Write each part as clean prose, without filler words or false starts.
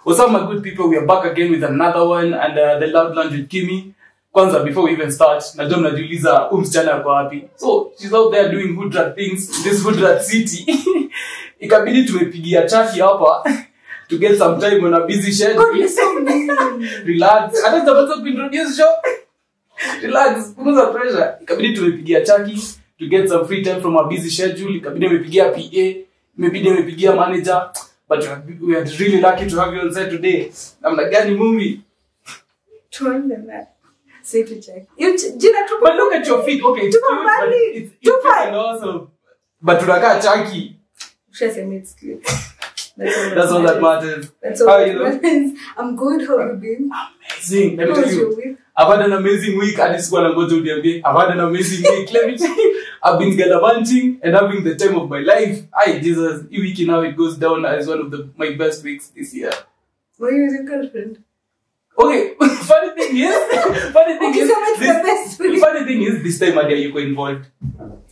What's up, my good people? We are back again with another one, and the loud lunch with KImmy. Kwanza, before we even start, najua mnajiuliza msichana yuko wapi. So she's out there doing hood rat things in this hood rat city. Ikabidi tumepigia chaki hapa to get some time on a busy schedule. Relax. Hata tutapata kuintroduce show. Relax, punguza pressure. Ikabidi tumepigia chaki to get some free time from a busy schedule. Ikabidi nimepigia PA, nimepigia manager. But we are really lucky to have you on set today. I'm like, Gani movie? Say to check. But look at your feet. Okay, it's cute, but it's and awesome. But tunaka chaki. That's all that matters. That's all that matters. I'm good. How have you been? Amazing. Let me tell you. I've had an amazing week at this one. I'm going to be. I've had an amazing week. Let me tell you. I've been gallivanting and having the time of my life. Ay, Jesus. Every week now it goes down as one of my best weeks this year. Why are you with your girlfriend? Okay, funny thing is, this time Adia Yuko involved.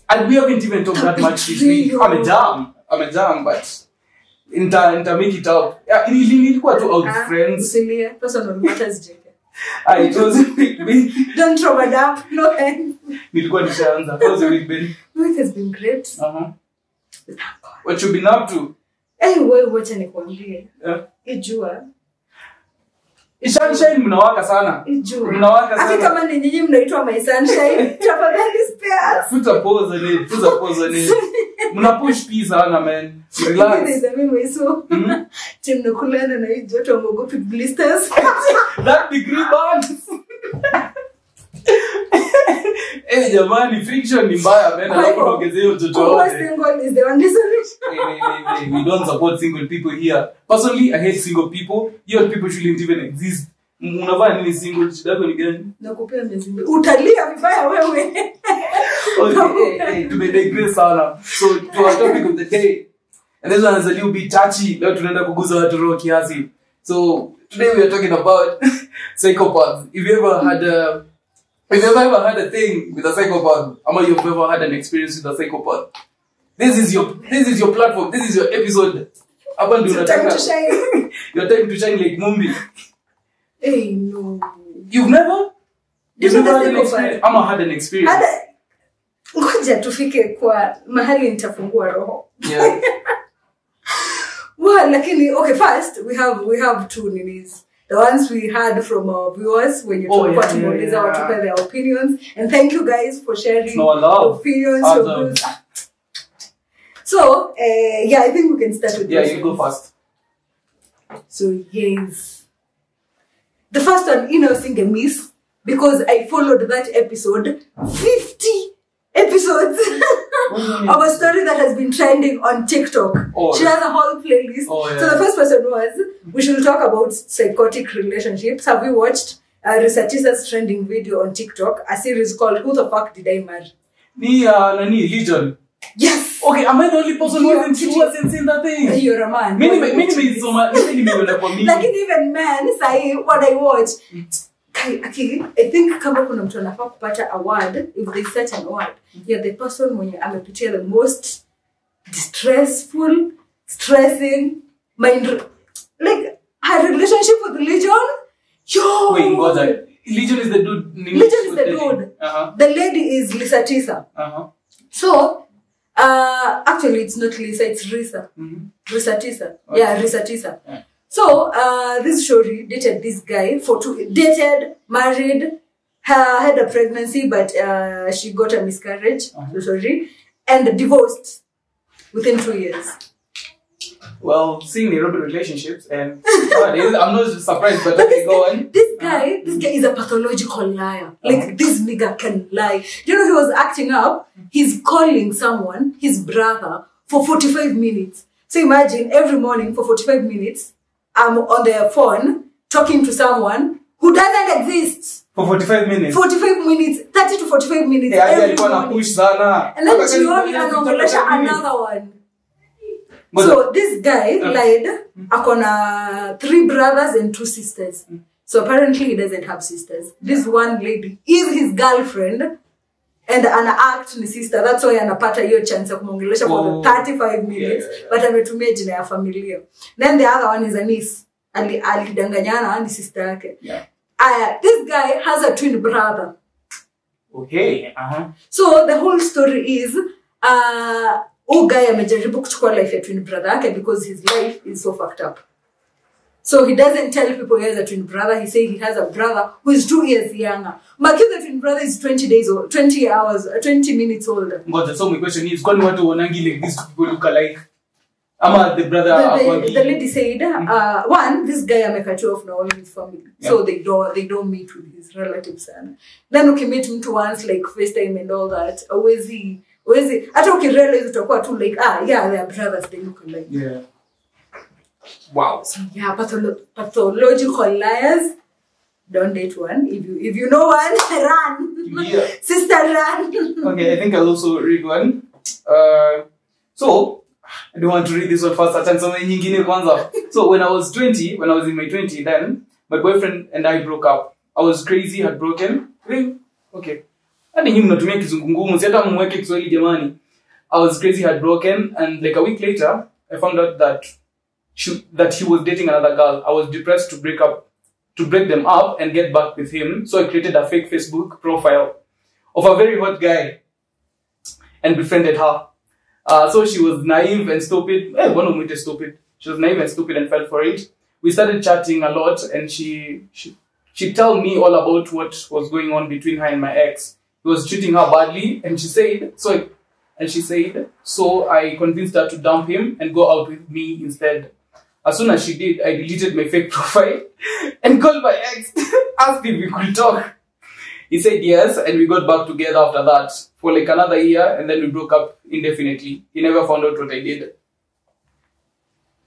And we haven't even talked that much this week. I'm a jam, but in make it up. Yeah, nilikuwa tu out friends. Personal matters, JK. It was a week been. Don't throw it up, no end. Nilikuwa nishaanza. How was the week been? The week has been great. What you been up to? Anyway, wacha nikwambie. Ijua. Sunshine mnawaka sana. Mnawaka sana. Aki kama ni nyinyi mnaitwa my sunshine. Tafadhali spare us. Put a pause on it. Mna push peace sana, man. Relax. Mimi so. Timnakulana na hii joto mwogopi blisters. That degree bands. Hey jamani, friction ni mbaya, man. Alafu naongezea hiyo joto yote. Single is the only solution. We don't support single people here. Personally, I hate single people. Your people shouldn't even exist. Unavaa nini single? Shida yako ni gani? Nakupea mezimbe. Utalia vibaya wewe. Okay, tumedigress sana. So, to our topic of the day. And this one is a little bit touchy. Leo tunaenda kuguza watu roho kiasi. So, today we are talking about psychopaths. If you ever had a thing with a psychopath, or you've ever had an experience with a psychopath, this is your platform. This is your episode. Your time to shine. Your time to shine like Mumbi. Hey, no. You've never had an experience? Ama had an experience. Ngoja tufike kwa mahali nitafungua roho. Yeah. Well, lakini okay, first we have two ninis. The ones we had from our viewers when you talk about their opinions. And thank you guys for sharing your opinions, your views. So, I think we can start with this. Yeah, you go first. So, yes. The first one, I think a miss because I followed that episode 50 episodes of a story that has been trending on TikTok. She has a whole playlist. So the first person was, we should talk about psychotic relationships. Have you watched Risatisa's trending video on TikTok? A series called Who the Fuck Did I Marry? Legion. Yes. Okay, am I the only person who hasn't seen that thing? You're a man. Like even men say what I watch. I think kama kuna mtu anafaa kupata award, if they such an award, you're the person mwenye amepitia the most distressful, stressing, like her relationship with Legion. Yo! Wait, what's that? Legion is the dude. Legion is the dude. The lady is Risatisa. So, actually it's not Lisa, it's Risa. Risatisa. Okay. Yeah, Risatisa. Yeah. So, this shori dated this guy dated, married, had a pregnancy, but she got a miscarriage, and divorced within 2 years. Well, seeing Nairobi relationships, and I'm not surprised, but okay, go on. This guy is a pathological liar. Like, this nigga can lie. You know, he was acting up, he's calling someone, his brother, for 45 minutes. So imagine, every morning for 45 minutes, I'm on their phone talking to someone who doesn't exist. For 45 minutes? 45 minutes, 30 to 45 minutes. Yeah, every morning. Push sana. And then Jioni another one. So this guy lied. Akona 3 brothers and 2 sisters. So apparently he doesn't have sisters. This one lady is his girlfriend. And ana act ni sister. That's why anapata hiyo chance ya kumongelesha for 35 minutes. But ametumia jina ya familia. Then the other one is a niece. alidanganyana ni sister yake. Yeah. This guy has a twin brother. Okay. So the whole story is guy amejaribu kuchukua life ya twin brother yake because his life is so fucked up. So he doesn't tell people he has a twin brother. He says he has a brother who is 2 years younger. Maki, the twin brother is 20 days old, 20 hours, 20 minutes older. But so my question is, kwani watu wanangi like these people look alike? Ama the brother the lady said, one, this guy amekatu off na all his family. Yeah. So they don't meet with his relatives. Then ukimit mtu once like FaceTime and all that. Always hata ukirealize utakuwa tu like, yeah, they are brothers, they look alike. Yeah. Wow. So yeah, pathological liars. Don't date one. If you know one, run. Yeah. Sister, run. Okay, I think I'll also read one. So I don't want to read this one first. So when I was in my 20s, then my boyfriend and I broke up. I was crazy, heartbroken. Okay. I was crazy, heartbroken, and like a week later, I found out that he was dating another girl. I was depressed to break them up and get back with him. So I created a fake Facebook profile of a very hot guy and befriended her. So she was naive and stupid. Stupid. She was naive and stupid and fell for it. We started chatting a lot, and she told me all about what was going on between her and my ex. He was treating her badly, and she said, so I convinced her to dump him and go out with me instead. As soon as she did, I deleted my fake profile and called my ex, asked if we could talk. He said yes, and we got back together after that for like another year, and then we broke up indefinitely. He never found out what I did.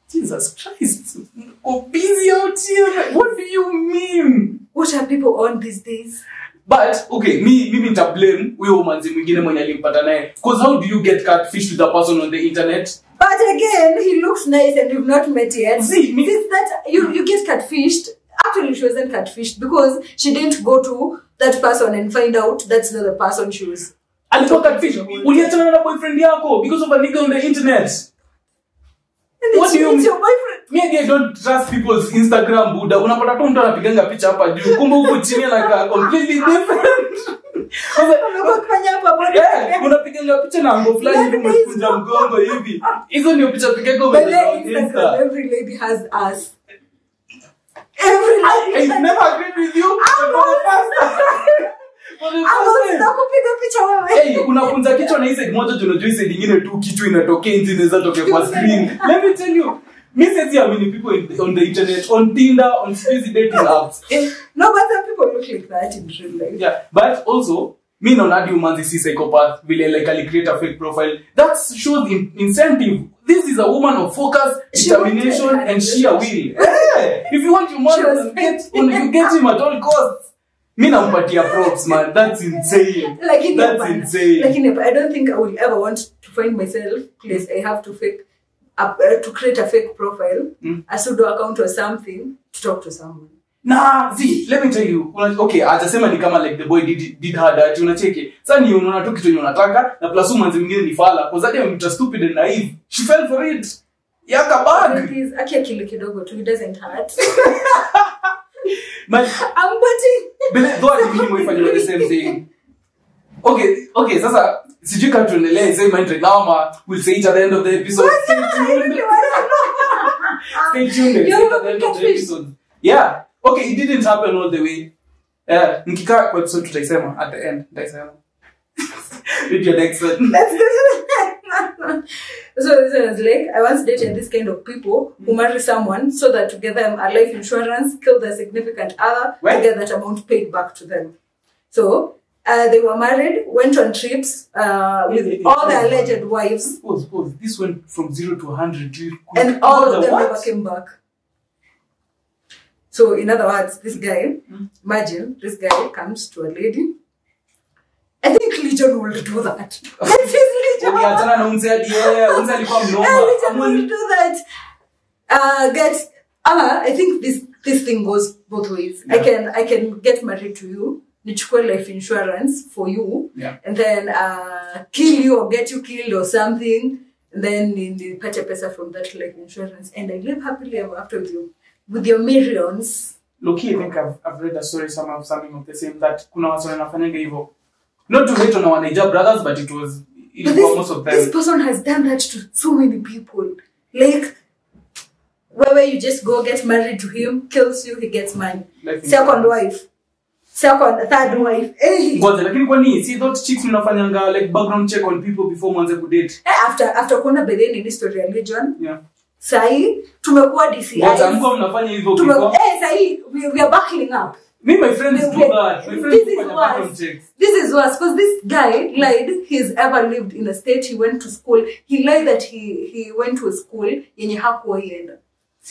Jesus Christ. Oh, busy out here. What do you mean? What are people on these days? But, okay, me to blame, because how do you get catfished with a person on the internet? But again, he looks nice and you've not met yet. See, you get catfished. Actually, she wasn't catfished because she didn't go to that person and find out that's not the person she was. And it's not catfish. Uliachana na boyfriend yako because of a nigga on the internet. What do you mean? Your boyfriend? Me again, don't trust people's Instagram, Buddha. Unapata tu mtu anapiganga picha hapa juu. Kumbe huko chini like completely different. Unapiganga picha na ango fulani hivi umekunja mgongo hivi. Hizo ndio picha pekee kwa Insta. Every lady has us. Every lady. I've never agreed with you. Hey, unakunza kichwa na hizi moja tunajua hizi nyingine tu kichwa inatokea nje inaweza tokea kwa screen. Let me tell you, me says how many people on the internet, on Tinder, on busy dating apps. No, but some people look like that in real life. Yeah, but also me no nadi woman see psychopath will like create a fake profile. That shows incentive. This is a woman of focus, determination, and sheer will. Yeah. If you want your man, you get him at all costs. Me nampatia props, man. That's insane. Insane. I don't think I will ever want to find myself place I have to create a fake profile, a pseudo account or something to talk to someone. Nah, see, let me tell you. Okay, atasema ni kama like the boy did her that unacheke. Sasa ni unaona tu kitu unataka na plus woman zingine ni fala. Cause that I'm just stupid and naive. She fell for it. Yaka bag. It is akili kidogo too. It doesn't hurt. Man, I'm putting. God, you the same thing. Okay, sasa sijui kama tuendelee same mind right now, we'll say it at the end of the episode. Stay tuned at the end of the episode. Yeah. Okay, it didn't happen all the way. Nikikaa kwa episode tutaisema at the end. Read your next one. Let's go to the So this is like, I once dated this kind of people who marry someone so that to get them a life insurance, kill their significant other, to get that amount paid back to them. So they were married, went on trips with all their alleged wives. Suppose this went from 0 to 100. And all of them never came back. So in other words, this guy, imagine, this guy comes to a lady. I think Legion will do that. Legion will do that. I think this thing goes both ways. Yeah. I can get married to you, nichukue life insurance for you, and then kill you or get you killed or something, and then nipate pesa from that life insurance, and I live happily ever after with you. with your millions. Loki, I think I've read a story something of the same that kuna watu wanafanyanga hivyo. Not to hate on our Niger brothers, but it was for most of them. This person has done that to so many people. Like, where you just go get married to him, kills you, he gets money. Second wife. Second, third wife. Hey. Ngoja, lakini kwa nini? See, those chicks mnafanyanga like background check on people before mwanze kudate. After kuona bedeni in history religion. Yeah. Sahi, tumekuwa DCI. Ngoja, mko mnafanya hivyo before? Sahi, we are buckling up. Me, my friends do that. My friends do background checks. This is worse because this guy lied he's ever lived in a state. He went to school. He lied that he went to a school yenye hakuwa yenda.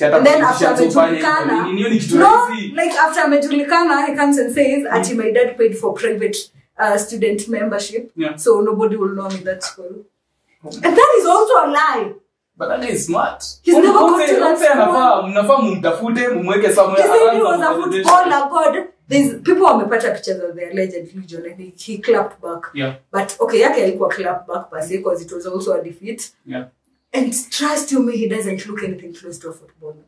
And then after amejulikana, after amejulikana, he comes and says, "Ati my dad paid for private student membership, so nobody will know me that school." And that is also a lie. But that is smart. He's never gone to that school. Mnafaa mumtafute mumweke somewhere. He said he was a footballer. God, there's people wamepata pictures of the alleged legion. I think he clapped back. Yeah. But okay, yake haikuwa clap back per se because it was also a defeat. Yeah. And trust you me, he doesn't look anything close to a footballer.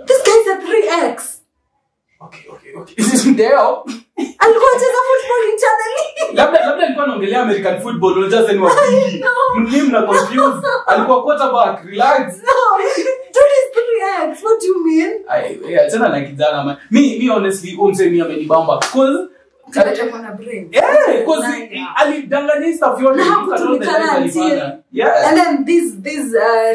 This guy's a 3X. Okay. Is it there? Alikuwa cheza football internally. Labda alikuwa anaongelea American football, or just anyone. Mimi na confused. Alikuwa quarterback, relax. No, dude is 3X. What do you mean? Yeah, tena like kijana man. Me honestly, umse mi amenibamba because because alidanganya stuff yote. Yeah. And then this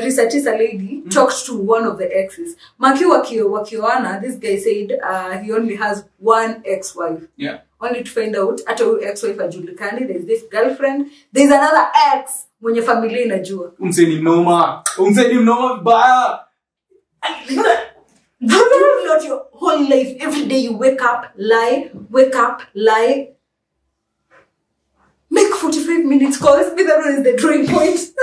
researchist lady talked to one of the exes. Maki wakioana, this guy said he only has one ex-wife. Yeah. Only to find out ata huyu ex-wife ajulikani, there's this girlfriend, there's another ex mwenye familia inajua. Umse ni mnoma baya. You not your whole life. Every day you wake up, lie. Make 45 minutes calls. But that is the drawing point.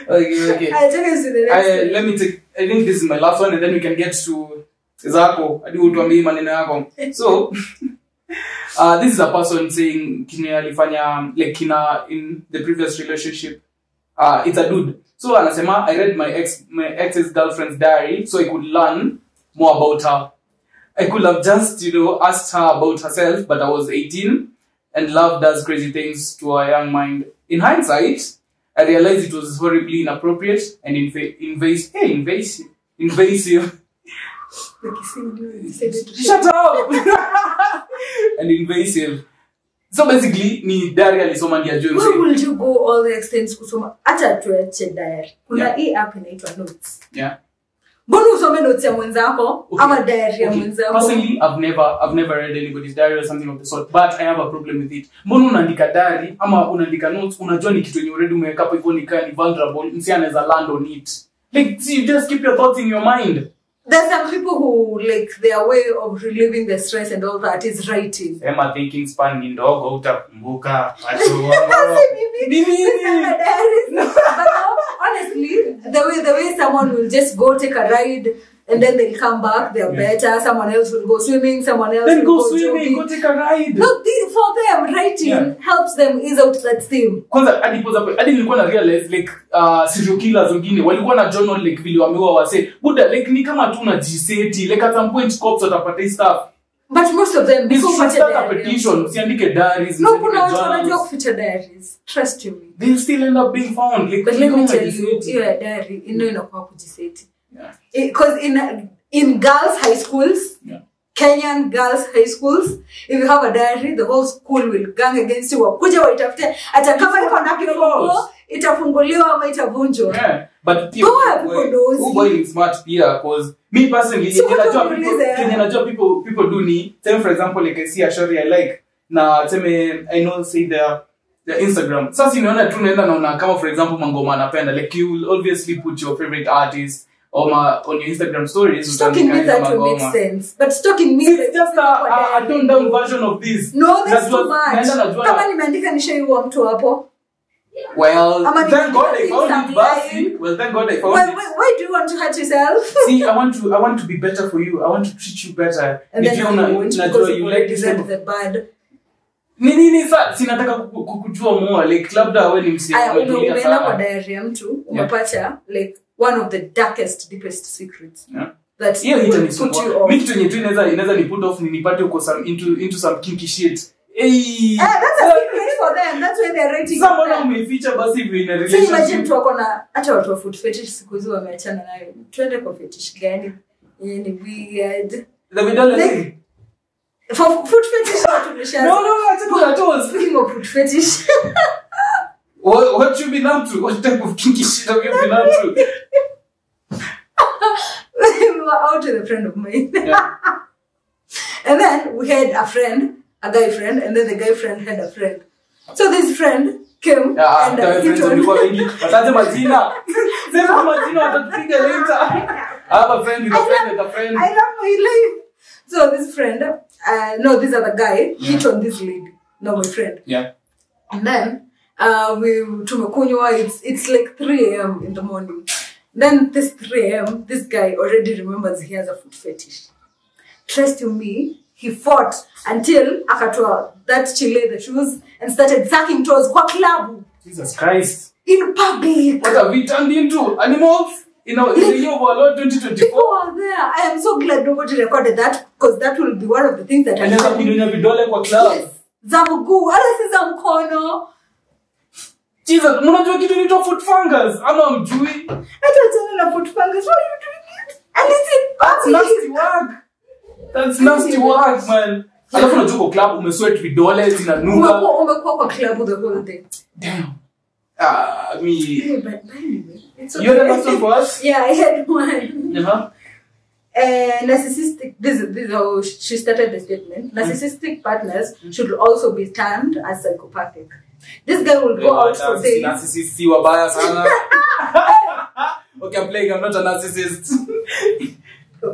Okay. I'll take us to the next let me take, I think this is my last one and then we can get to Zako. Adi utuambie maneno yako. So, this is a person saying kina alifanya like kina in the previous relationship. It's a dude. So anasema, I read my ex's girlfriend's diary so I could learn more about her. I could have just, asked her about herself, but I was 18 and love does crazy things to a young mind. In hindsight, I realized it was horribly inappropriate and invasive. Shut up! And invasive. So basically, ni diary alisoma ndia juu. Why would you go all the extents kusoma? Acha tuache diary. Kuna hii app inaitwa notes. Yeah. Mbona usome notes ya mwenzako ama diary ya mwenzako? Personally, I've never read anybody's diary or something of the sort, but I have a problem with it. Mbona unaandika diary ama unaandika notes, unajua ni kitu yenye already umeweka hapo hivyo ni vulnerable, msi anaweza land on it. Like, see, you just keep your thoughts in your mind. There's some people who, like, their way of relieving the stress and all that is writing. Emma thinking span ni ndogo utakumbuka. But honestly, the way someone will just go take a ride and then they'll come back, they're better. Someone else will go swimming, someone else then will go swimming, jogging. go take a ride. Look, for them, writing helps them ease out that theme. Kwanza hadi nilikuwa na realize like serial killers wengine walikuwa na journal like vile wameua wase. Buda like ni kama tu na jiseti like at some point cops watapata stuff. But most of them before start a petition, siandike diaries. No, kuna watu wanajua kuficha diaries. Trust you me. They'll still end up being found. Like, but let me tell you, your diary inakuwa kujiseti. Yeah. Because in girls' high schools, Kenyan girls' high schools, if you have a diary, the whole school will gang against you. Kuja waitafute. Ata kama iko na kifungo, itafunguliwa ama itavunjwa. Yeah. But people is smart here because me personally, people do ni. Tell for example, like I see a story I like. Na teme I know say the Instagram. Sasa unaona tu naenda naona kama for example mangoma anapenda, like you will obviously put your favorite artist on your Instagram stories. Stalking me that will make sense. But stalking me it's just a toned down version of this. No, that's too much. Kama nimeandika nishe huwa mtu hapo. Well, thank God I found it, Basi. Well, thank God I found it. Why do you want to hurt yourself? See, I want to be better for you. I want to treat you better. And if you like this type of the bad. Nini sa sinataka kukujua more like labda wewe ni msee umetulia sana. Kwa diary ya mtu umepata like one of the darkest deepest secrets that Hiyo will itanisumbua. put you off. Mimi kitu yenye tu inaweza ni put off ni nipate uko some into some kinky shit. Hey. That's a secret for them. That's why they're rating. Someone umeificha basi in a So relationship. imagine tu wako na hata watu wa foot fetish siku hizo wameachana nayo. Twende kwa fetish gani? Ni weird. The vidole like, for foot fetish watu tumeshaanza. No, I told. Speaking of foot fetish. What you been up to? What type of kinky shit have you been up to? We were out with a friend of mine. Yeah. And then we had a guy friend, and then the guy friend had a friend. So this friend came and he told me. Watate majina. Sema majina watatupiga later. I have a friend with a friend with a friend. I love my life. So this friend, no, this other guy, hit on this lady, not my friend. Yeah. And then tumekunywa, it's like 3 a.m. in the morning. Then this 3 a.m, this guy already remembers he has a foot fetish. Trust you me, he fought until akatoa that chile the shoes and started sucking toes kwa club. Jesus Christ. In public. What have we turned into? Animals? In the year of our Lord 2024? People are there. I am so glad nobody recorded that because that will be one of the things that I never kudunya vidole kwa club. Yes. Za mguu, ala si za mkono. Jesus, mnajua kitu inaitwa foot fungus ama mjui? I don't know foot fungus. Why are you doing it? And it's in public. That's nasty work. That's nasty work, man. Alafu unajua kwa club umesweat vidole zinanuka. Umekuwa kwa club the whole day. Damn. But anyway, it's okay. You had another one for us? Yeah, I had one. Uh-huh. Narcissistic, this is how she started the statement. Narcissistic partners should also be termed as psychopathic. This guy will go out for days. Narcissist, wabaya sana. Okay, I'm playing, I'm not a narcissist.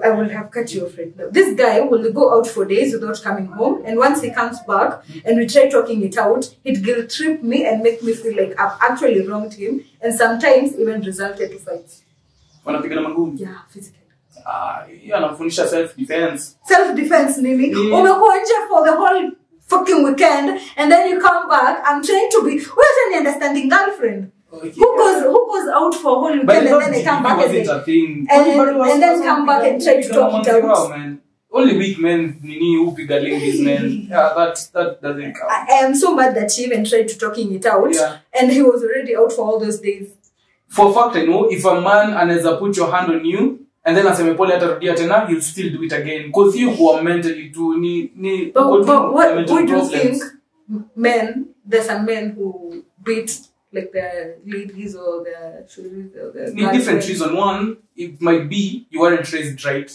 I will have cut you off right now. This guy will go out for days without coming home, and once he comes back and we try talking it out, he'd guilt trip me and make me feel like I've actually wronged him, and sometimes even resulted to fights. Wanapigana magumi? Yeah, physically. Hiyo anamfundisha self-defense. Self-defense, Nini. Umekuwa nje for the whole fucking weekend, and then you come back. I'm trying to be, we're an understanding girlfriend. Okay, who goes out for a whole weekend and then they come back and then come back and try to talk it out. Man. Only weak men who piga ladies, man. Yeah, that doesn't count. I am so mad that she even tried to talking it out, and he was already out for all those days. For a fact, I know if a man anaweza put your hand on you and then aseme pole atarudia tena, he'll still do it again. Because you who are mentally too but what do you think? Men, there's some men who beat like the ladies or the different reason. One, it might be you weren't raised right.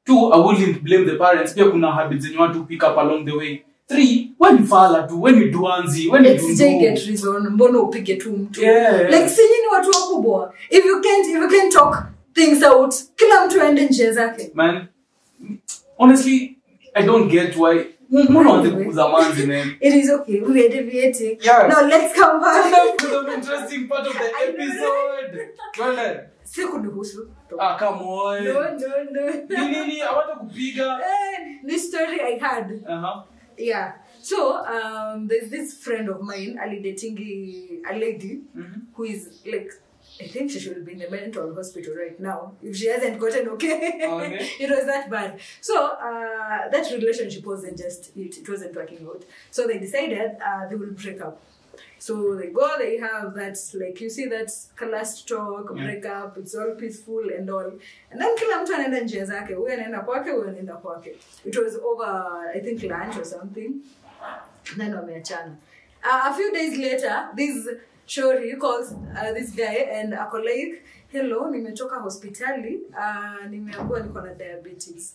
Two, I wouldn't blame the parents. Pia kuna habits you want to pick up along the way. Three, when you fall to, when you do anzi, when you do get reason, mbono upige tu mtu. Yeah. Like sinyi ni watu wakubwa. If you can't talk things out, kila mtu aende njia zake. Man, honestly, I don't get why. Man. It is okay. We are deviating. Yeah. Now let's come back. To the interesting part of the episode. Well then. Come on. No. Nini, I want to kupiga. This story I had. Yeah. So, there's this friend of mine, Ali dating a lady who is like, I think she should be in the mental hospital right now. If she hasn't gotten okay. It was that bad. So, that relationship wasn't just it. It wasn't working out. So they decided they will break up. So they go, they have that, like you see that last talk, break up, it's all peaceful and all. And then kila mtu anaenda njia zake, huyu anaenda kwake, huyu anaenda kwake. It was over, I think, lunch or something. Then wameachana. A few days later, this Shori calls this guy and ako like, hello, nimetoka hospitali, nimeambiwa niko na diabetes.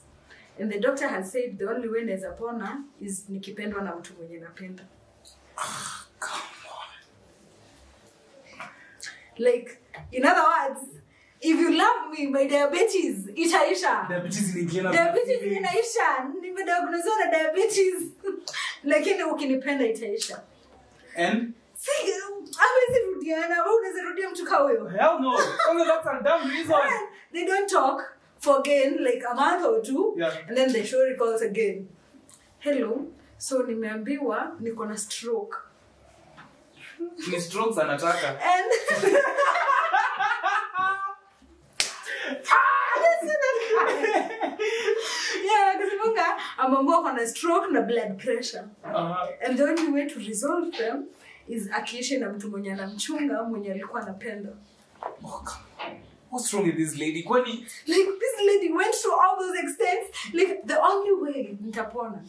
And the doctor has said the only way naweza pona is nikipendwa na mtu mwenye napenda. Come on. Like, in other words, if you love me, my diabetes, itaisha. Diabetes inaisha. Nimediagnosed na diabetes. Lakini ukinipenda itaisha. And? See, hawezi rudiana, unaweza rudia mtu kama huyo. Hell no. That's a dumb reason. They don't talk for again like a month or two. Yeah. And then the show calls again. Hello, so nimeambiwa niko na stroke. Ni strokes anataka. And Yeah, because I'm on a stroke na blood pressure. And the only way to resolve them is akiishi na mtu mwenye anamchunga mwenye alikuwa anapenda. What's wrong with this lady? Kwani like this lady went through all those extents. Like the only way nitapona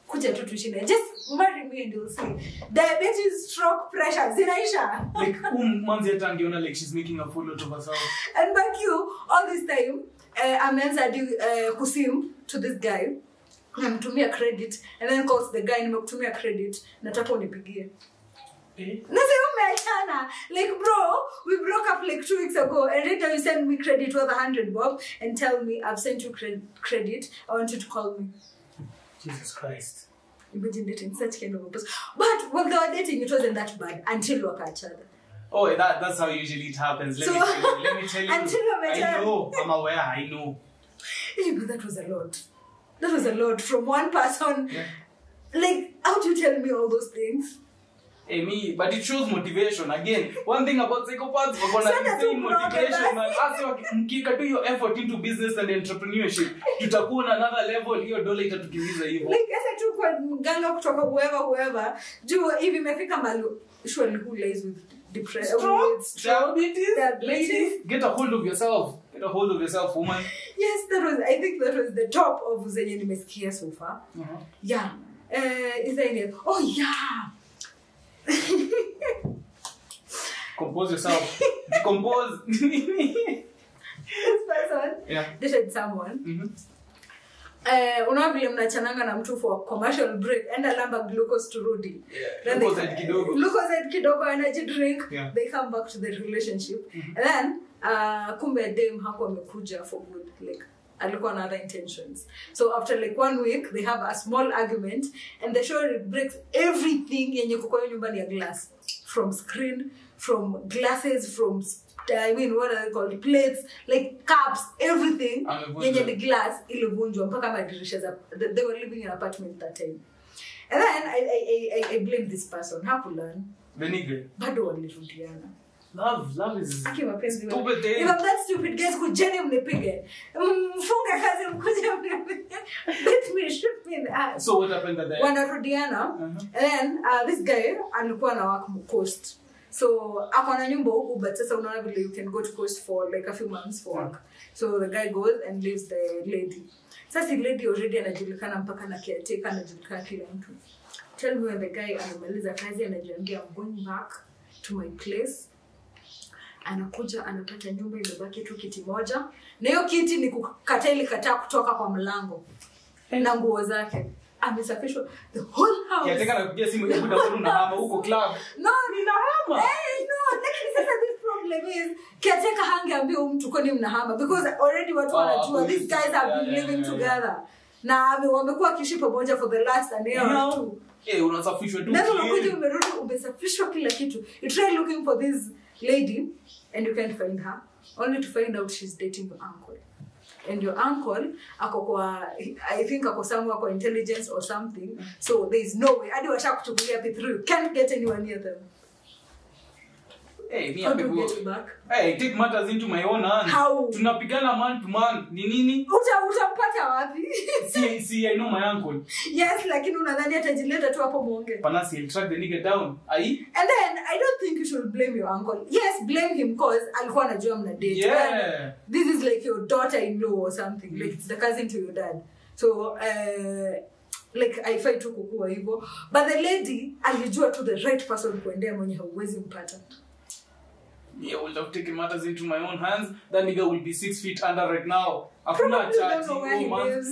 kuja tu tushinde. Just marry me and you'll see. Diabetes, stroke, pressure, zinaisha. Like manzi hata angeona like she's making a fool out of herself. And back you all this time ameanza kusim to this guy. Namtumia credit and then calls the guy nimekutumia credit nataka unipigie. Like bro, we broke up like 2 weeks ago and later you send me credit worth 100 bob and tell me I've sent you credit, I want you to call me. Jesus Christ. Imagine dating such kind of a person. But when they were dating it wasn't that bad until we were each other. Oh, that's how usually it happens. Let me tell you. Until I know, I'm aware, I know. Yeah, but that was a lot. That was a lot from one person. Yeah. Like, how do you tell me all those things? Me, but it shows motivation. Again, one thing about psychopaths, we're gonna be saying motivation, man. As you do your effort into business and entrepreneurship, tutakuwa na another level, hiyo dola itatukimbiza hivyo. Like, as tu kwa mganga kutoka whoever, juu hivi imefika mahali, surely who lies with depression, diabetes, ladies, get a hold of yourself. Get a hold of yourself, woman. Yes, I think that was the top of zenye nimesikia so far. Yeah. Is there any? Oh, yeah. Compose yourself. Decompose. This person dated someone. Unaona vile mnachananga na mtu for commercial break enda lamba glucose turudi. Glucose kidogo energy drink. They come back to the relationship. And then kumbe dem hapo amekuja for good, like alikuwa na other intentions. So after like 1 week they have a small argument and the show breaks everything yenye kuko nyumbani ya glass, from screen, from glasses, from what are they called, plates, like cups, everything yenye the glass ilivunjwa mpaka madirisha za they were living in an apartment that time. And then I blame this person. Hakulan the nigga bado walirudiana. Love is stupid thing. Even that stupid guys could genuinely nipige. Mfunga kazi mkuja mnipige. Let me shoot me in the eye. So what happened that day? Wanarudiana. And then this guy alikuwa na work coast. So akona nyumba huku, but sasa unaona vile you can go to coast for like a few months for work. So the guy goes and leaves the lady. Sasa the lady already anajulikana mpaka na caretaker, anajulikana kila mtu. Tell me when the guy anamaliza kazi anajiambia I'm going back to my place. Anakuja anapata nyumba imebaki tu kiti moja na hiyo kiti ni kataa kutoka kwa mlango na nguo zake amesafishwa the whole house. Kiateka anakuja simu ya buda na hama huko club. No, ninahama. No, lakini sasa this problem is kiateka hangeambia mtu kwani mnahama because already watu wanajua these guys have been living together. Na wamekuwa kishi pamoja for the last an year or two. Unasafishwa tu. Ndio unakuja umerudi umesafishwa kila kitu. You try looking for this lady and you can't find her, only to find out she's dating your uncle. And your uncle I think ako somewhere kwa intelligence or something, so there is no way hadi washakutukulia through, can't get anyone near them. Hey, me and people. Hey, take matters into my own hands. How? Tunapigana man to man. Ni nini? Utampata wapi? See, I know my uncle. Yes, lakini unadhani atajileta tu hapo muonge. Panasi, he'll track the nigga down. And then I don't think you should blame your uncle. Yes, blame him because alikuwa anajua mna date. Yeah. This is like your daughter-in-law or something. Like it's the cousin to your dad. So like I fight to kukua hivyo. But the lady alijua to the right person kuendea mwenye hauwezi mpata. Yeah, will have taken matters into my own hands. That nigga will be 6 feet under right now. Hakuna chatting.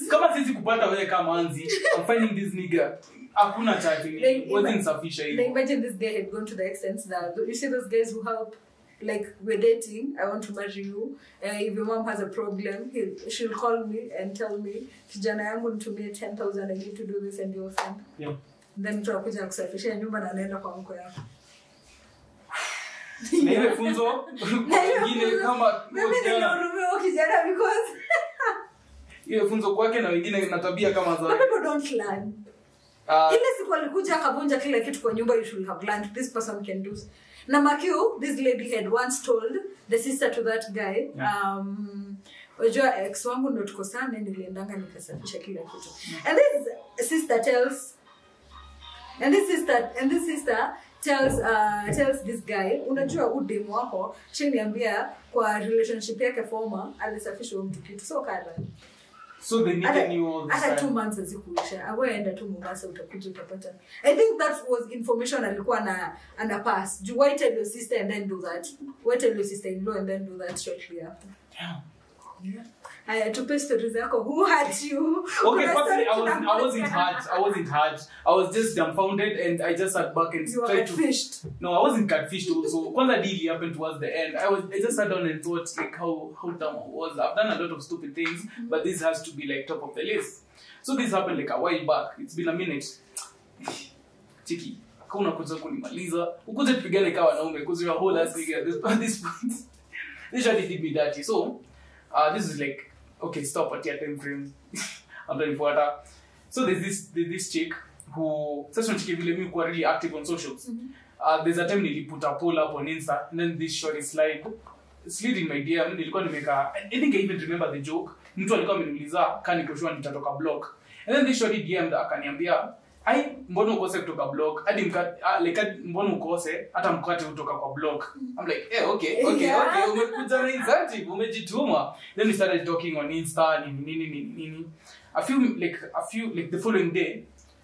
Kama sisi kupata wewe kama anzi, I'm finding this nigga. Hakuna chatting. Wasn't sufficient. Like imagine this guy had gone to the extent that you see those guys who help, like we're dating, I want to marry you. If your mom has a problem, she'll call me and tell me, kijana yangu nitumie 10,000, I need to do this and you'll send. Yeah. Then tutakuja kusafisha nyumba na anaenda kwa mko yako. Na ile funzo wengine kama mimi nilihurumia kijana because ile funzo kwake na wengine na tabia kama za people don't learn. Ile siku alikuja akavunja kila kitu kwa nyumba, you should have learned this person can do. Na Makio, this lady had once told the sister to that guy, Unajua ex wangu ndo tukosane niliendanga nikasafisha kila kitu. And this sister tells tells this guy, unajua udemu wako shiniambia kwa relationship yake former alisafisha mtu kitu so kala. So they needed you all the time. Hata 2 months azikuisha. Aweenda tu Mombasa utakuja utapata. I think that was information alikuwa na pass. Do why tell your sister and then do that? Why tell your sister-in-law and then do that shortly after? Damn. Yeah. I had to paste stories yako. Who hurt you? Okay, firstly, I wasn't hurt. I was just dumbfounded and I just sat back and tried to... Catfished. No, I wasn't catfished also. When the deal happened towards the end, I just sat down and thought like how dumb I was. I've done a lot of stupid things, but this has to be like top of the list. So this happened like a while back. It's been a minute. Chiki, hakuna kuja kunimaliza. Ukuje tupigane kama wanaume because you are whole ass nigga at this point. This really did me dirty. So, this is like, okay, stop at your time frame. I'm done for that. So there's this chick who, such a chick will be really active on socials. There's a time he put a poll up on Insta, and then this short slide in my DM. I think I even remember the joke. Mtu alikuwa ameniuliza kani kesho nitatoka blog. And then this short DM akaniambia, ai mbona ukose kutoka blog hadi mbona ukose hata mkate kutoka kwa blog. I'm like okay umekuja na incentive umejituma. Then we started talking on Insta nini a few like the following day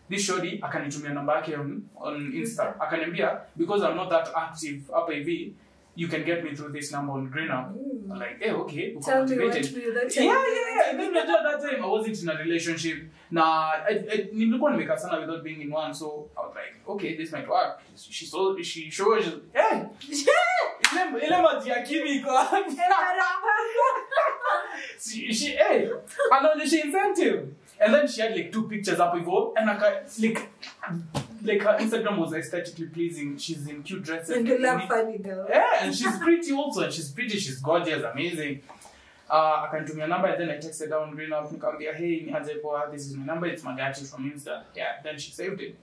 this shorty akanitumia namba yake on Insta akaniambia because I'm not that active hapa hivi you can get me through this number on Green Up. I'm like, okay. Tell me what to do that time. Yeah. And then at that time, I wasn't in a relationship. Nilikuwa nimeka sana without being in one. So I was like, okay, this might work. She shows, hey! Ile maji ya KImmy kwa. Hey! Anaonyesha incentive. And then she had like 2 pictures up before. And like her Instagram was aesthetically pleasing. She's in cute dresses. And you love funny girl. Yeah, and she's pretty also. And she's gorgeous, amazing. I can do my number and then I texted down Green Up nikamwambia hey nianze poa, this is my number, it's Magati from Insta. Yeah, then she saved it.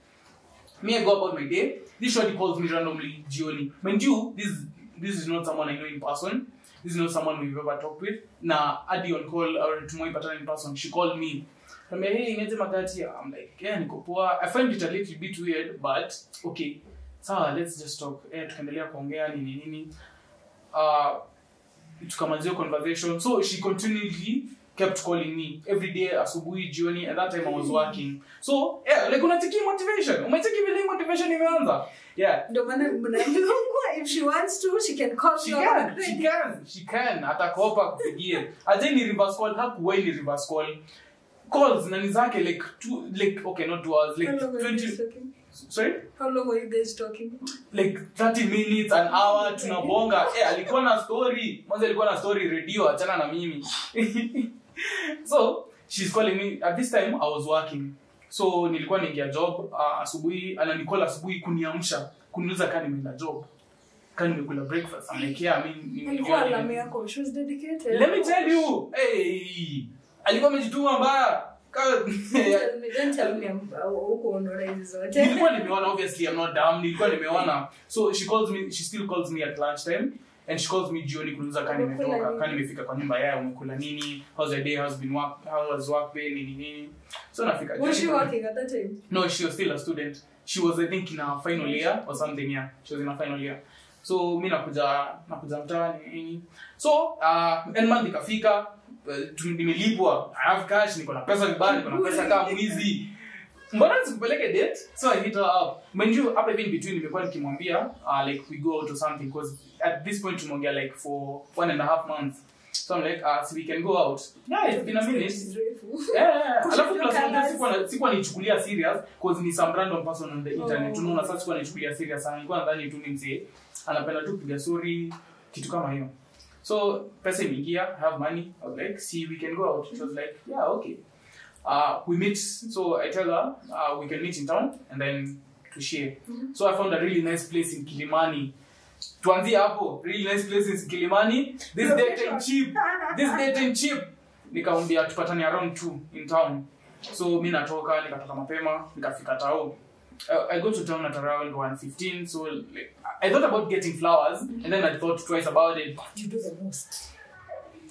Me, I go about my day. This shorty calls me randomly jioni. Mind you, this is not someone I know in person. This is not someone we've ever talked with. Na adi on call or tomorrow patana in person. She called me. I'm like, hey, nianze Magati. I'm like, yeah, niko poa. I find it a little bit weird, but okay. So let's just talk. Tukaendelea kuongea nini. Tukamalizia conversation. So she continually kept calling me every day asubuhi jioni, and that time I was working. So yeah, like unatiki motivation. Umetiki vile motivation imeanza. Yeah. Ndio maana mnaongea if she wants to she can call me. She can. Atakopa kupigia. Aje ni reverse call, hakuwai ni reverse call. Calls nani zake like okay, not 2 hours, like 20. Sorry? How long were you guys talking? Like 30 minutes, an hour, tunabonga. Alikuwa na story. Mwanzo alikuwa na story radio, achana na mimi. So, she's calling me. At this time, I was working. So, nilikuwa niingia job. Asubuhi, ananikola asubuhi kuniamsha. Kuniuliza kani nimeenda job. Kani nimekula breakfast. I'm like, yeah, nilikuwa alama yako. She was dedicated. Let me tell you. Hey. Alikuwa amejituma mbaya. Don't tell me uko onora hizo zote. Nilikuwa nimeona, obviously I'm not dumb. Nilikuwa nimeona. So she still calls me at lunchtime and she calls me jioni kuniuliza kani nimetoka, kani nimefika kwa nyumba yao, umekula nini? How's your day? How was work been? Nini. So nafika jioni. Was she working at that time? No, she was still a student. She was, I think, in her final year or something. Yeah, she was in her final year. So mimi nakuja mtaani nini. So end month ikafika. Nimelipwa, I have cash, niko na pesa vibaya, niko na pesa kama mwizi. Mbona nisikupeleke date? So I hit her up. Mind you, up even between nimekuwa nikimwambia like we go out or something, because at this point tumeongea like for 1.5 months. So I'm like, so we can go out. Yeah, it's been a minute. Yeah. Alafu plus sikuwa nichukulia serious because ni some random person on the internet. Tunaona sasa sikuwa nichukulia serious sana. Nilikuwa nadhani tu ni mzee anapenda tu kupiga story, kitu kama hiyo. So, pesa imeingia, I have money. I was like, see, we can go out. She was like, yeah, okay. We meet. So, I tell her, we can meet in town and then to share. So, I found a really nice place in Kilimani. Tuanzia hapo, really nice place in Kilimani. This date ain't cheap. Nikamwambia tupatane around 2 in town. So, mimi nikatoka mapema, nikafika tao. I go to town at around 1:15, so like, I thought about getting flowers, and then I thought twice about it. You do the most.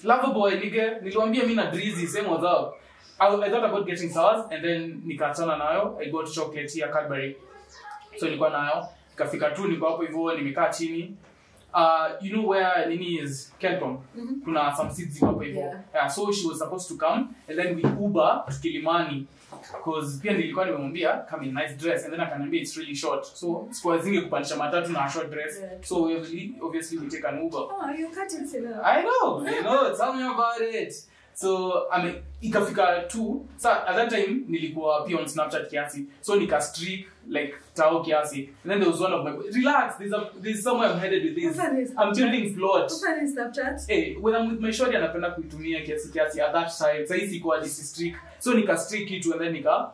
Lover boy nigga, niliwaambia mimi na Drizzy same was up. I thought about getting sours and then nikachana nayo. I got chocolate here Cadbury. So nilikuwa nayo. Nikafika tu niko hapo hivyo nimekaa chini. You know where Nini is? Kelcom. Kuna some seats hapo hivyo. So she was supposed to come and then we Uber to Kilimani because pia nilikuwa nimemwambia come in nice dress and then akaniambia it's really short. So sikuwa zinge kupandisha matatu na short dress. So obviously we take an Uber. Oh, you can't say that. I know. Tell me about it. So ikafika tu. So at that time nilikuwa pia on Snapchat kiasi. So nika streak like tao kiasi. And then there was one of my relax. There's somewhere I'm headed with this. I'm building plot. Open in Snapchat. Hey, when I'm with my shorty anapenda kuitumia kiasi at that time. Sasa sikuwa this streak. So nika streak it and then nika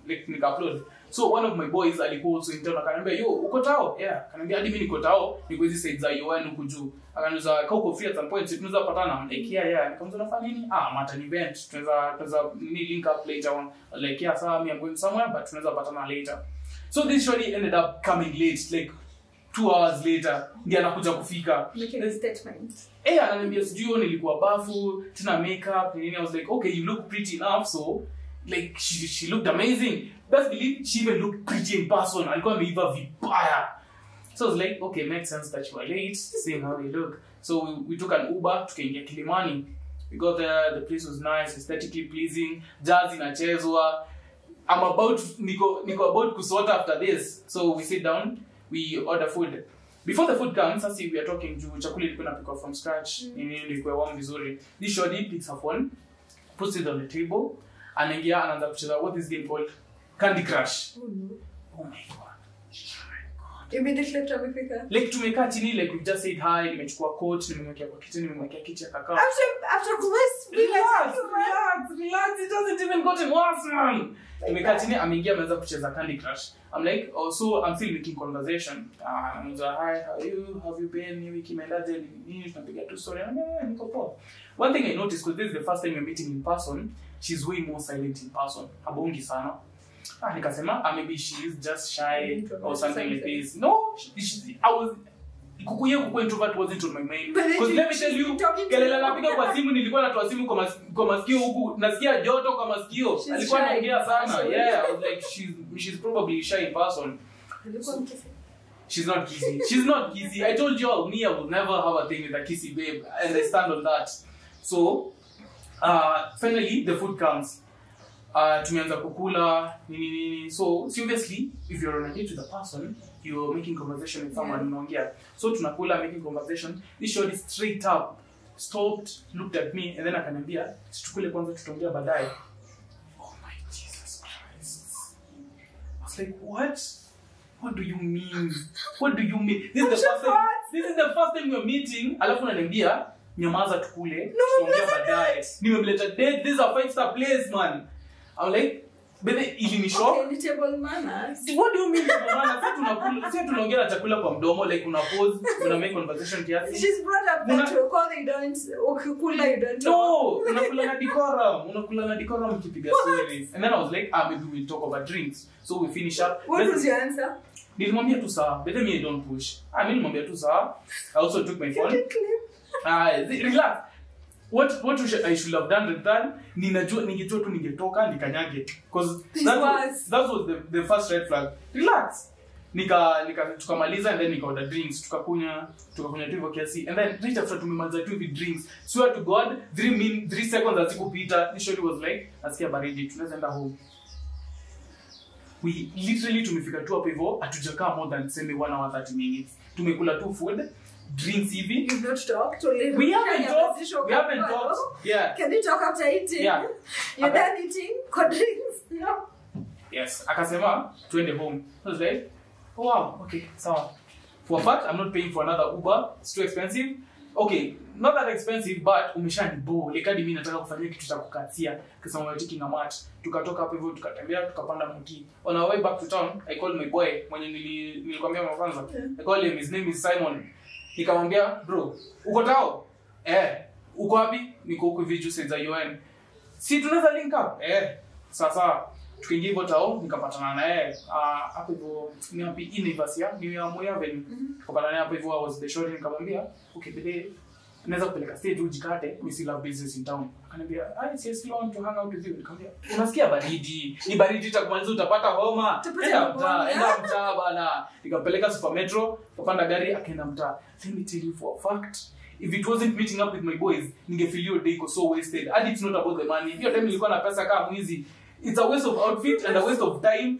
upload. So one of my boys alikuwa also in town akaniambia yo uko tao? Yeah, akaniambia hadi mimi niko tao. Niko hizi side za UN huko juu. Akaniuliza kama uko free at some point tunaweza patana. Like yeah. Nikamwambia unafanya nini? Mata event. Tunaweza link up later on. Like yeah, sawa I'm going somewhere but tunaweza patana later. So this shorty ended up coming late like 2 hours later. Ndiye anakuja kufika. Making a statement. Ananiambia sijui nilikuwa bafu, tena makeup, nini. I was like okay, you look pretty enough so like she looked amazing. Best believe she even looked pretty in person. Alikuwa ameiva vibaya. So I was like, okay, makes sense that you are late, seeing how they look. So we took an Uber, tukaingia Kilimani. We got there, the place was nice, aesthetically pleasing, jazz inachezwa. Niko about kusota after this. So we sit down, we order food. Before the food comes, sasa we are talking to chakula ilikuwa inapikwa from scratch. Nini ilikuwa warm vizuri. This shorty picks her phone, puts it on the table. Anaingia anaanza kucheza what is game called Candy Crush. Oh my god. Immediately after amefika. Like tumekaa chini like we just said hi, nimechukua coat, nimemwekea kwa kitchen, nimemwekea kichi ya kakao. After kuwest relax. It doesn't even gotten worse man. Tumekaa chini ameingia ameanza kucheza Candy Crush. I'm like also I'm still making conversation. I'm like hi, how are you? Have you been? Ni wiki imendaje? Nini tunapiga tu story. Niko poa. One thing I noticed because this is the first time we're meeting in person, she's way more silent in person. Habongi sana. Nikasema maybe she is just shy or something like this. No, kukuye introvert wasn't on my mind. Because let me tell you, kelele napiga kwa simu nilikuwa natoa simu kwa masikio huku nasikia joto kwa masikio. Alikuwa anaongea sana. Yeah, I was like she's probably shy in person. She's not kissy. I told you all, me I will never have a thing with a kissy babe and I stand on that. So finally the food comes. Tumeanza kukula nini. So obviously if you're on a date with a person you're making conversation with someone unaongea. So tunakula making conversation. This shorty straight up stopped, looked at me and then akaniambia tukule kwanza tutaongea baadaye. Oh my Jesus Christ. I was like what do you mean? This is the first time we're meeting. Alafu unaniambia nyamaza tukule tutaongea baadaye. Nimemleta date, this is a 5-star place man. I'm like, but ili shock. Okay, table manners. What do you mean table manners? Sasa tunaongea chakula kwa mdomo like una pause, una make conversation kiasi. She's brought up that to call they don't ukikula you don't. No, unakula na decorum kipiga story. And then I was like, maybe we'll talk about drinks. So we finish up. What was your answer? Nilimwambia tu sawa, but me I don't push. Mimi nilimwambia tu sawa. I also took my phone. Relax. What I should have done with that, ningejua tu ningetoka nikanyage because that was the first red flag. Relax. Tukamaliza and then nika order drinks, tukakunya tu hivyo kiasi and then right after tumemaliza tu hivi drinks, swear to God 3 seconds asikupita this shorty was like nasikia baridi tunaweza enda home. We literally tumefika tu hapo hivyo hatujakaa more than say 1 hour 30 minutes. Tumekula tu food, drinks hivi. You've not talked or we haven't talked. Yeah. Can you talk after eating? Yeah. You're done eating? Got drinks? No. Yes. Akasema tuende home. I was like, oh wow, okay, sawa. For a fact, I'm not paying for another Uber. It's too expensive. Okay, not that expensive, but umeshanibo. Lekadi mimi nataka kufanya kitu cha kukatia. Kisema we're taking a match. Tukatoka hapo hivyo tukatembea tukapanda mti. On our way back to town, I called my boy mwenye nilikwambia mwanzo. I called him, his name is Simon. Nikamwambia, bro, uko tao? Uko wapi? Niko huko hivi juice za UN. Si tunaweza link up? Sasa tukiingia hivyo tao nikapatana na yeye. Hapo hivyo ni wapi university ni ya Moya Avenue. Tukapatana hapo hivyo I was the short nikamwambia, okay bebe naweza kupeleka stage ujikate, we still have business in town. Akaniambia, I still want to hang out with you. Nikamwambia, unasikia baridi, ni baridi itakumaliza utapata homa. Enda mtaa bana. Nikampeleka Super Metro, kapanda gari akaenda mtaa. Let me tell you for a fact, if it wasn't meeting up with my boys, ningefeel your day so wasted. And it's not about the money. Hiyo time nilikuwa na pesa kama mwizi. It's a waste of outfit and a waste of time.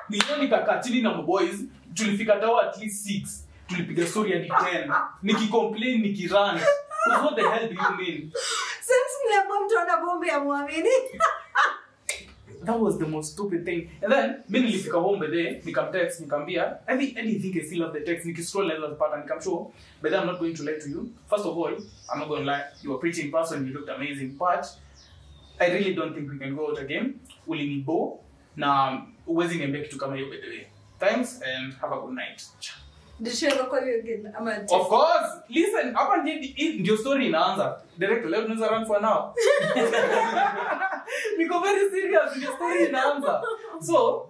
Niliona nikakaa chini na boys, tulifika tower at least 6. Tulipiga story hadi 10. Nikicomplain, nikirun. What the hell do you mean? That was the most stupid thing. And then, mimi nilifika home bede, nikamtext, nikamwambia, I think I still have the text, nikiscroll the pattern, nikamshow, but I'm not going to lie to you. First of all, I'm not going to lie, you were pretty in person, you looked amazing, but I really don't think we can go out again. Ulinibo, na uwezi niambia kitu kama hiyo by the way. Thanks and have a good night. Did she ever call you again? Of course. Listen, hapa ndio story inaanza. Director, let us run for now. Niko very serious, ndio story inaanza. So,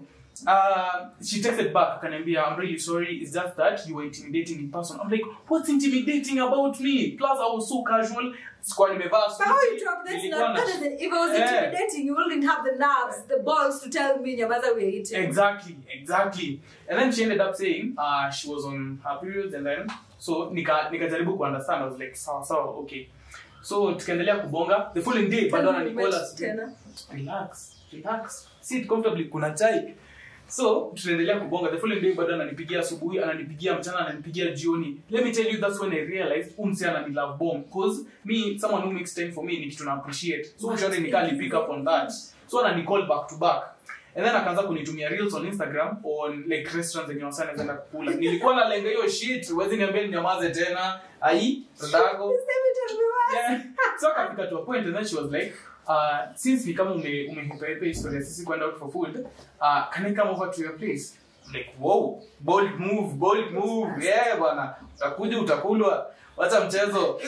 she texted back, akaniambia, I'm really sorry, it's just that you were intimidating in person. I'm like, what's intimidating about me? Plus, I was so casual. Squad nimevaa suit. How you drop this now? If it was intimidating, you wouldn't have the nerves, the balls to tell me your mother we're eating. Exactly. And then she ended up saying, she was on her period, and then so nikajaribu ku understand. I was like, sawa, okay. So tukaendelea kubonga the following day, bado ananikola tena. Relax. Sit comfortably, kuna chai. So tunaendelea kubonga the following day, bado ananipigia asubuhi, ananipigia mchana, ananipigia jioni. Let me tell you, that's when I realized umsiana ni love bomb, because me, someone who makes time for me, ni kitu na appreciate. So ushone nikali pick up on that. So ananicall back to back. And then akaanza kunitumia reels on Instagram on like restaurants zenye wasana zenda kukula. Nilikuwa na lenga hiyo shit, wezi niambia ninyamaze tena. Ai, ndako. Yeah. So akafika to a point, and then she was like, since ni kama umehipa historia sisi kwenda out for food, can I come over to your place? I'm like, whoa, bold move. Yeah bwana, utakuja utakulwa, wacha mchezo.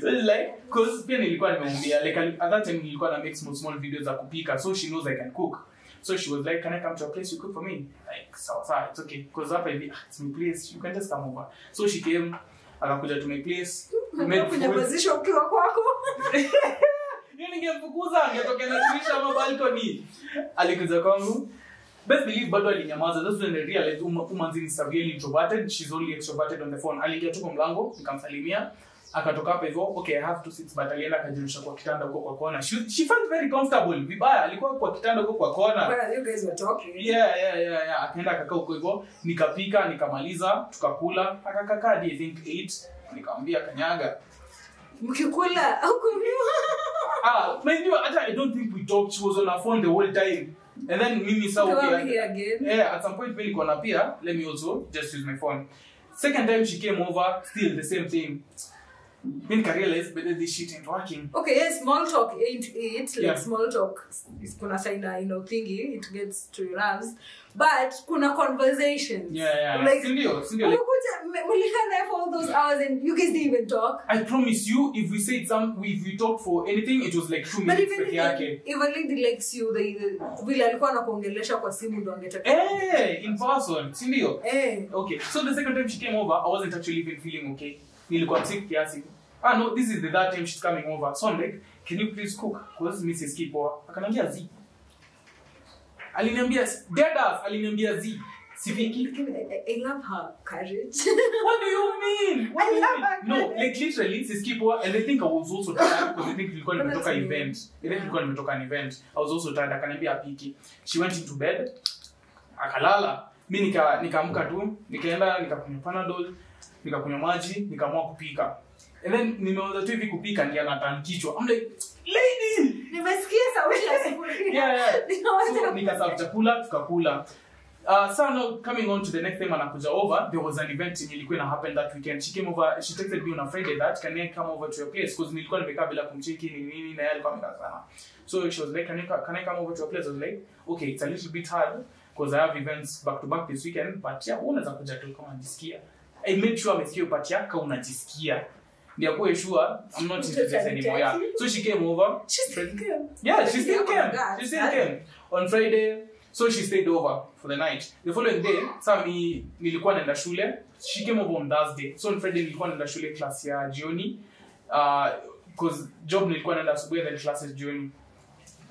So it's like, cause pia nilikuwa nimemwambia, like at that time nilikuwa na make small videos za kupika, so she knows I can cook. So she was like, can I come to your place, you cook for me? Like, sawa, it's okay, cause hapa hivi, it's my place, you can just come over. So she came, akakuja to my place, made food. Position ukiwa kwako. Yeye ningemfukuza, angetokea na dirisha ama balcony. Alikuja kwangu. Best believe bado alinyamaza. That's when I realized umanzi ni severely introverted. She's only extroverted on the phone. Aliingia tu kwa mlango, nikamsalimia. Akatoka hapo hivyo, okay, I have 2 seats, but alienda akajirusha kwa kitanda huko kwa kona. She felt very comfortable. Vibaya, alikuwa kwa kitanda huko kwa kona. Well, you guys were talking. Yeah. Akaenda akakaa huko hivyo, nikapika, nikamaliza, tukakula. Akakaa hadi I think 8. Nikamwambia kanyaga. Mkikula au kumiwa? Mind you, I don't think we talked. She was on her phone the whole time. And then Mimi saw okay. Again. Yeah, at some point Mimi kona pia, let me also just use my phone. Second time she came over, still the same thing. Mimi realized but this shit ain't working. Okay, yes, small talk ain't it. Like yeah. Small talk is kuna saina, thingy, it gets to your nerves. But kuna conversations. Yeah. Like, Sindio. Like, for all those hours and you guys didn't even talk. I promise you, if we said if we talked for anything, it was like 2 minutes. But even if a lady likes you, vile alikuwa anakuongelesha kwa simu ndo angetaka. In person, sindio? Okay, so the second time she came over, I wasn't actually even feeling okay. Nilikuwa sick kiasi. No, this is the third time she's coming over. So I'm like, can you please cook? Because Mrs. Kipoa. Akaniambia Z. Aliniambia Z. I love her courage. What do you mean? No, like literally, Mrs. Kipoa, and I think I was also tired because I think nilikuwa nimetoka event. I was also tired. Akaniambia apiki. She went into bed. Akalala. Mimi nikaamka tu, nikaenda nikakunywa Panadol, nikakunywa maji, nikaamua kupika. And then nimeanza tu hivi kupika ndio anatan kichwa. I'm like, lady, nimesikia sauti ya sufuria. Yeah. So nikasafu chakula tukakula. So now coming on to the next time anakuja over, there was an event ilikuwa ina happen that weekend. She came over, she texted me on a Friday that can I come over to your place because nilikuwa nimekaa bila kumcheki nini na yeye alikuwa amekaa sana. So she was like, can I come over to your place? I was like, okay, it's a little bit hard because I have events back to back this weekend, but yeah, unaweza kuja tu kama unajisikia. I made sure amesikia part yako unajisikia. Ndio kwa sure I'm not interested anymore. Yeah. So she came over. She still came. Yeah, she still came. On Friday. So she stayed over for the night. The following day, nilikuwa naenda shule. She came over on Thursday. So on Friday nilikuwa naenda shule class ya jioni. Because job nilikuwa naenda asubuhi then classes jioni.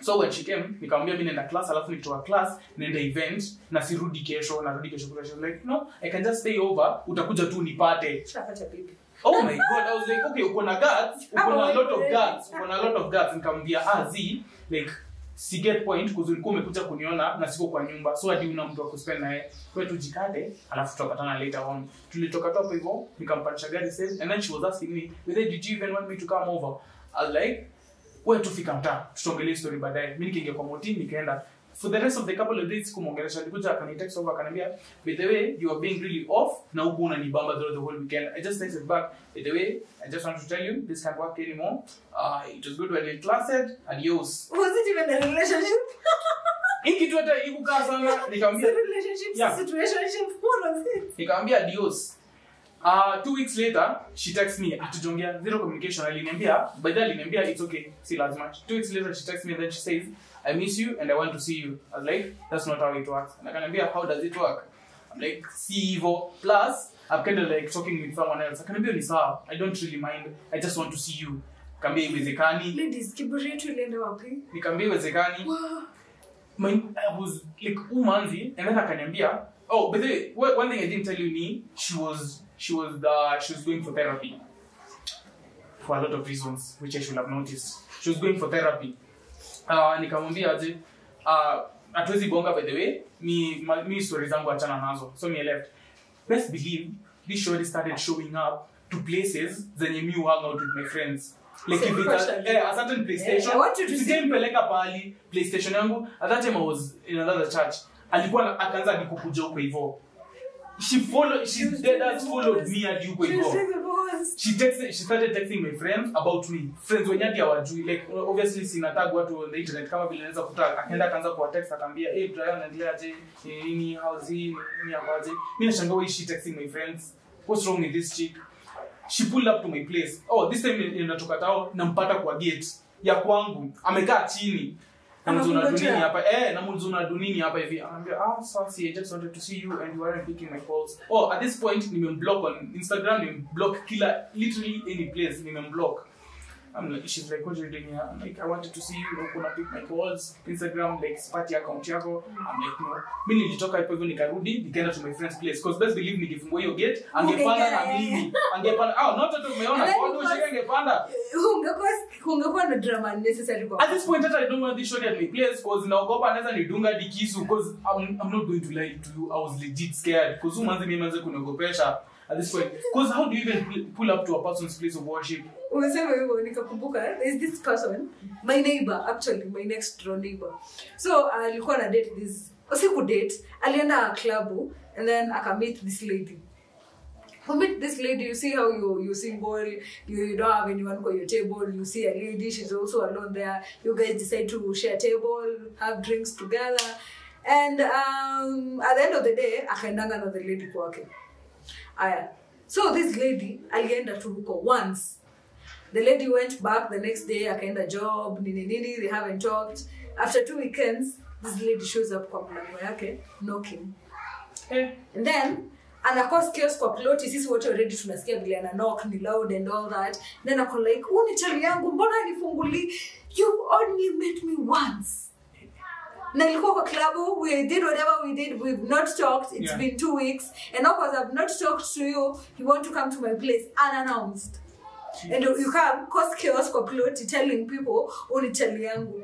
So when she came, nikamwambia mimi naenda class alafu nitoka class naenda event na sirudi kesho kula. She was like, no, I can just stay over. Utakuja tu nipate. Shapata baby. Oh my god, I was like, okay, uko na guts, uko na a lot of guts. Nikamwambia like si get point because ulikuwa umekuja kuniona na siko kwa nyumba. So hadi una mtu wa kuspend naye. Kwa tu jikate, alafu tukapatana later on. Tulitoka hapo hivyo, nikampanisha gari safe and then she was asking me, "Whether did you even want me to come over?" I was like, "Wewe tufika mtaa, tutaongelea story baadaye." Mimi nikaingia kwa moti nikaenda. For the rest of the couple of days kumuongelesha, alikuja akanitext over akaniambia, "By the way, you are being really off na huko unanibamba throughout the whole weekend." I just texted back, "By the way, I just want to tell you this can't work anymore. It was good when you classed. Adios." Was it even a relationship? Kitu hata ikukaa sana nikamwambia relationship situation what was it? Nikamwambia adios. 2 weeks later she texts me atujongea zero communication. Aliniambia by the aliniambia it's okay, si lazima. 2 weeks later she texts me and then she says, "I miss you and I want to see you." I was like, that's not how it works. And akaniambia, how does it work? I'm like, see Evo. Plus I'm kind of like talking with someone else. Akaniambia ni sawa, I don't really mind, I just want to see you. Nikamwambia iwezekani. Ladies, kiburi yetu ilienda wapi? Nikamwambia iwezekani. I was like umanzi and then akaniambia, oh, by the way, one thing I didn't tell you ni she was going for therapy for a lot of reasons which I should have noticed. She was going for therapy. Nikamwambia aje hatuwezi bonga by the way, mi stories zangu achana nazo. So me left. Best believe this show started showing up to places zenye me hang out with my friends. Like if it's a certain PlayStation, I want you to see peleka pali PlayStation yangu. At that time I was in another church. Alikuwa akaanza nikukuja huko hivyo. She followed me at huko hivyo. She started texting my friends about me. Friends wenye hadi hawajui. Like obviously sina tag watu on the internet kama vile naweza kuta. Akaenda kaanza kuwa text akamwambia, "Hey Brian, naendelea aje? Nini how's he? Nini apaje?" Mimi nashangaa why she texting my friends. What's wrong with this chick? She pulled up to my place. Oh, this time ninatoka tao nampata kwa gate ya kwangu. Amekaa chini. Namzuna dunini hapa hivi. Anambia, "Sorry, I just wanted to see you and you weren't picking my calls." Oh, at this point nimemblock on Instagram, nimemblock literally any place nimemblock. She's like, "What are you doing here?" I'm like, "I wanted to see you, no kuna pick my calls. Instagram like party account yako." I'm like, "No." Mimi nilitoka hapo hivyo nikarudi, nikaenda to my friend's place because best believe nikifungua hiyo gate angepanda na mimi. Not that umeona kwa watu shika angepanda. Ungekuwa na drama unnecessary kwa. At this point I don't want this shot at my place because naogopa anaweza nidunga dikisu because I'm not going to lie to you. I was legit scared because umanze mimi manze kuniogopesha. At this point, because how do you even pull up to a person's place of worship? Umesema hivyo nikakumbuka there's this person, my neighbor, actually my next door neighbor. So alikuwa na date this usiku date, alienda club and then meet this lady. You meet this lady, you see how you single, you don't have anyone for your table, you see a lady, she's also alone there. You guys decide to share a table, have drinks together, and at the end of the day, akaendanga na the lady kwake. So this lady alienda tu huko once. The lady went back the next day, akaenda job, nini, they haven't talked. After 2 weekends, this lady shows up kwa mlango yake, knocking. And then anakosa chaos kwa ploti, sisi wote already tunasikia vile ana knock, ni loud and all that. Then ako like, "Uni chali yangu, mbona nifunguli? You only met me once." Na ilikuwa kwa club, we did whatever we did, we've not talked, it's been 2 weeks, and now because I've not talked to you, you want to come to my place unannounced. Jeez. And you come, cause chaos kwa plot, telling people, "Uni chali yangu."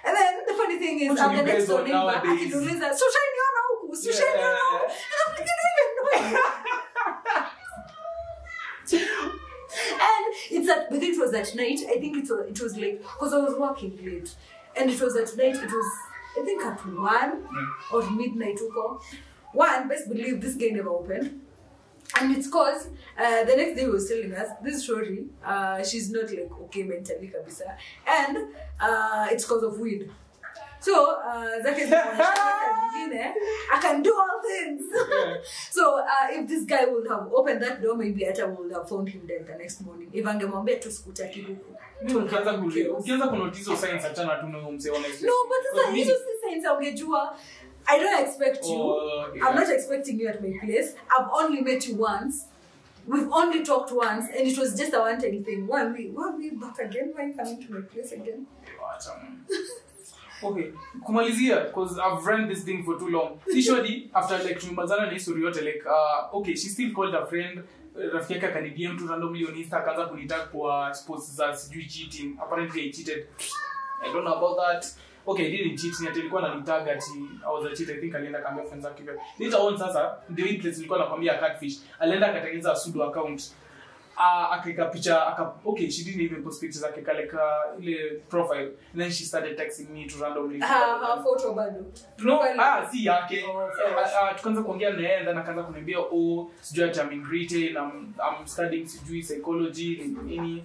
And then the funny thing is, I'm the next door neighbor, akiduliza, "So shiny on huku, so shiny on huku." And I'm like, "I don't even know." And but it was at night, I think it was like, because I was working late, and it was at night, it was, I think at 1 or midnight uko. 1, best believe this game never opened. And it's cause the next day he was telling us this story, she's not like okay mentally kabisa. And it's cause of weed. So that is I can do all things. So if this guy would have opened that door, maybe I would have found him dead the next morning. If angemwambia tu skuta kibuku. Ukianza kunotice signs achana tu na mse honestly. No, but sasa hizo si signs ungejua. I don't expect you. Okay, I'm not expecting you at my place. I've only met you once. We've only talked once, and it was just a one-time thing. Why are we back again? Why are you coming to my place again? Okay, kumalizia, because I've run this thing for too long. Usually, after like tumemalizana na history yote, like okay, she still called a friend. Rafiki yake akanidiam tu randomly on Insta, akaanza kunitag kwa sports za sijui cheating. Apparently I cheated. I don't know about that. Okay, I didn't cheat. Nilikuwa ananitag ati I was a cheat. I think alienda kaambia friends zake hivyo. Later on sasa, the way place nilikuwa nakwambia catfish. Alienda akatengeneza pseudo account. Akaweka picha, okay, she didn't even post pictures, akaweka ile profile. And then she started texting me to randomly. Her photo bado. No, si yake. Tukaanza kuongea na yeye, then akaanza kuniambia sijui ati I'm in Britain, I'm studying sijui psychology nini.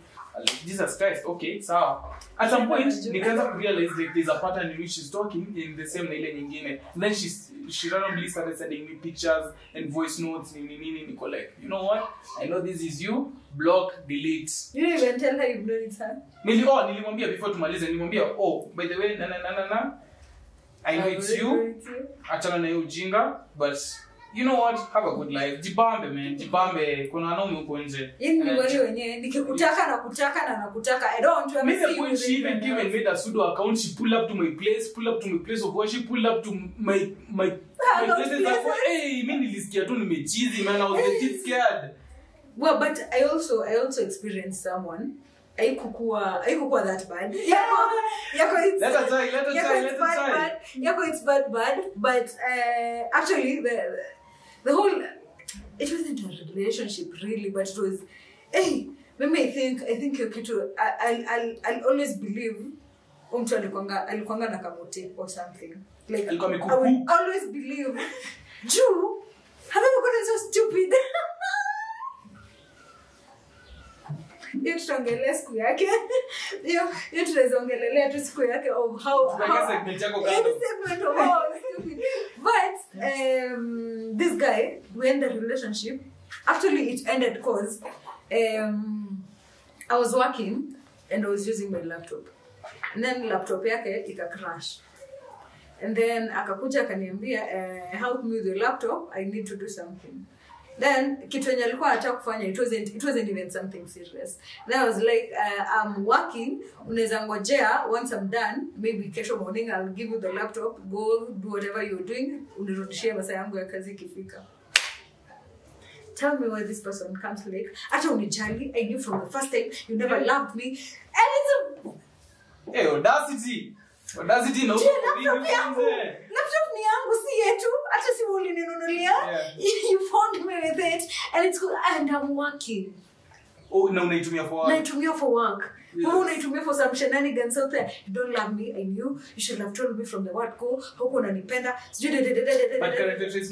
Jesus Christ, okay, sawa. At some point, nikaanza kurealize like there's a pattern in which she's talking in the same na ile nyingine. And then she randomly started sending me pictures and voice notes, niko like, you know what? I know this is you. Block, delete. You didn't even tell her you know it's her. Nilimwambia before tumalize, nilimwambia, by the way, I know it's you. Achana na hiyo ujinga, but you know what? Have a good life. Jibambe, man. Jibambe. Kuna wanaume huko nje. Yini ni wale wenyewe. Nikikutaka na nakutaka. I don't want to ever see you. Maybe when she even came and made a pseudo account, she pulled up to my place of worship, pulled up to my places. Like, hey, mimi nilisikia tu nimechizi, man. I was legit scared. Well, but I also experienced someone. Haikuwa that bad. Yako it's bad. But actually the whole, it wasn't a relationship really, but it was, maybe I think I'll always believe mtu alikuanga na kamote or something. Like I will always believe. Drew, have you gotten so stupid? Hiyo tuongelea siku yake. Hiyo tunazongelelea tu siku yake of how segment of how stupid. But this guy, we ended a relationship. Actually, it ended because I was working and I was using my laptop. And then laptop yake ika crash. And then akakuja akaniambia, help me with the laptop, I need to do something. Then kitu yenye alikuwa anataka kufanya, it wasn't even something serious. Then I was like, I'm working, unaweza ngojea, once I'm done, maybe kesho morning I'll give you the laptop, go do whatever you're doing, unirudishie masaa yangu ya kazi ikifika. Tell me why this person comes like, ata unijali, I knew from the first time you never loved me. And it's a... Hey, audacity no. Laptop ni yangu si yetu, hata si ulininunulia. You found me with it and it's good, and I'm working. Na unaitumia for work. Naitumia for work. Wewe unaitumia for some shenanigans out there. You don't love me, I knew. You should have told me from the word go. Huko unanipenda. But character traits